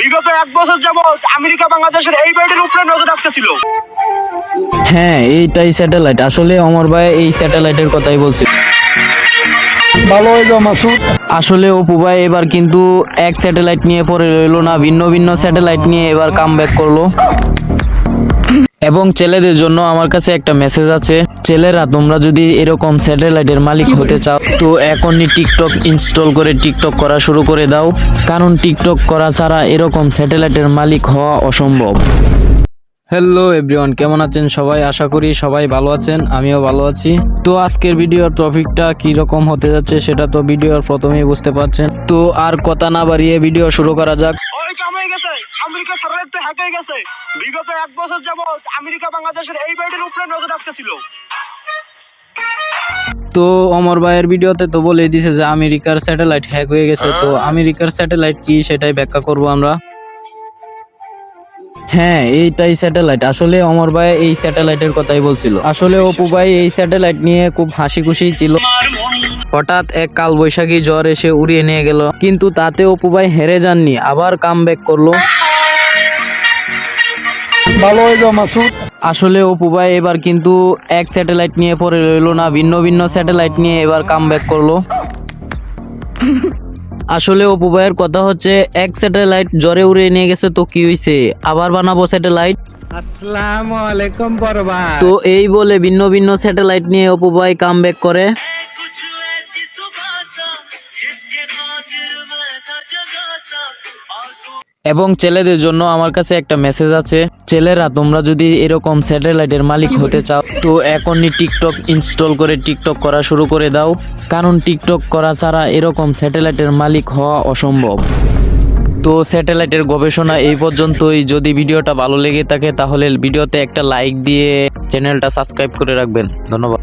বিগত 1 বছর যাবত আমেরিকা বাংলাদেশের এই ব্যাটের উপরে নজর রাখতেছিল। হ্যাঁ, এইটাই স্যাটেলাইট। আসলে অমর ভাই এই স্যাটেলাইটের কথাই বলছিল। ভালো হয়ে যাও মাসুদ। আসলে অপু ভাই এবার কিন্তু এক স্যাটেলাইট নিয়ে পড়ে রইলো না, ভিন্ন ভিন্ন স্যাটেলাইট নিয়ে এবার কামব্যাক করলো। এবং ছেলেদের জন্য আমার কাছে একটা মেসেজ আছে, ছেলেরা তোমরা যদি এরকম স্যাটেলাইটের মালিক হতে চাও তো এখনই টিকটক ইনস্টল করে টিকটক করা শুরু করে দাও, কারণ টিকটক করা ছাড়া এরকম স্যাটেলাইটের মালিক হওয়া অসম্ভব। হ্যালো এভরিওয়ান, কেমন আছেন সবাই? আশা করি সবাই ভালো আছেন, আমিও ভালো আছি। তো আজকের ভিডিওর টপিকটা কি রকম হতে যাচ্ছে সেটা তো ভিডিওর প্রথমেই বুঝতে পারছেন। তো আর কথা না বাড়িয়ে ভিডিও শুরু করা যাক। ওই কাম হয়ে গেছে, আমেরিকা স্যাটেলাইট তো হ্যাক হয়ে গেছে। বিগত 1 বছর যাবত আমেরিকা বাংলাদেশের এই ব্যাটের উপরে নজর রাখতেছিল। তো অমর ভাইয়ের ভিডিওতে তো বলেই দিছে যে আমেরিকার স্যাটেলাইট হ্যাক হয়ে গেছে। তো আমেরিকার স্যাটেলাইট কি সেটাই ব্যাখ্যা করব আমরা। হ্যাঁ, এইটাই স্যাটেলাইট। আসলে অমর ভাই এই স্যাটেলাইটের কথাই বলছিল। আসলে অপু ভাই এই স্যাটেলাইট নিয়ে খুব হাসি খুশি ছিল। হঠাৎ এক কালবৈশাখী ঝড় এসে উড়িয়ে নিয়ে গেল, কিন্তু তাতে অপু ভাই হেরে যাননি, আবার কামব্যাক করলো। ভালো হয়ে যাও মাসুদ। আসলে অপু ভাই এবার কিন্তু এক স্যাটেলাইট নিয়ে পড়ে রইলো না, ভিন্ন ভিন্ন স্যাটেলাইট নিয়ে এবার কামব্যাক করলো। আসলে অপু ভাইয়ের কথা হচ্ছে এক স্যাটেলাইট জ্বরে উড়িয়ে নিয়ে গেছে তো কি হইছে, আবার বানাবো স্যাটেলাইট। আসসালামু আলাইকুম বড় ভাই। তো এই বলে ভিন্ন ভিন্ন স্যাটেলাইট নিয়ে অপু ভাই কামব্যাক করে। এবং ছেলেদের জন্য আমার কাছে একটা মেসেজ আছে, ছেলেরা তোমরা যদি এরকম স্যাটেলাইটের মালিক হতে চাও তো এখনই টিকটক ইনস্টল করে টিকটক করা শুরু করে দাও, কারণ টিকটক করা ছাড়া এরকম স্যাটেলাইটের মালিক হওয়া অসম্ভব। তো স্যাটেলাইটের গবেষণা এই পর্যন্তই। যদি ভিডিওটা ভালো লেগে থাকে তাহলে ভিডিওতে একটা লাইক দিয়ে চ্যানেলটা সাবস্ক্রাইব করে রাখবেন। ধন্যবাদ।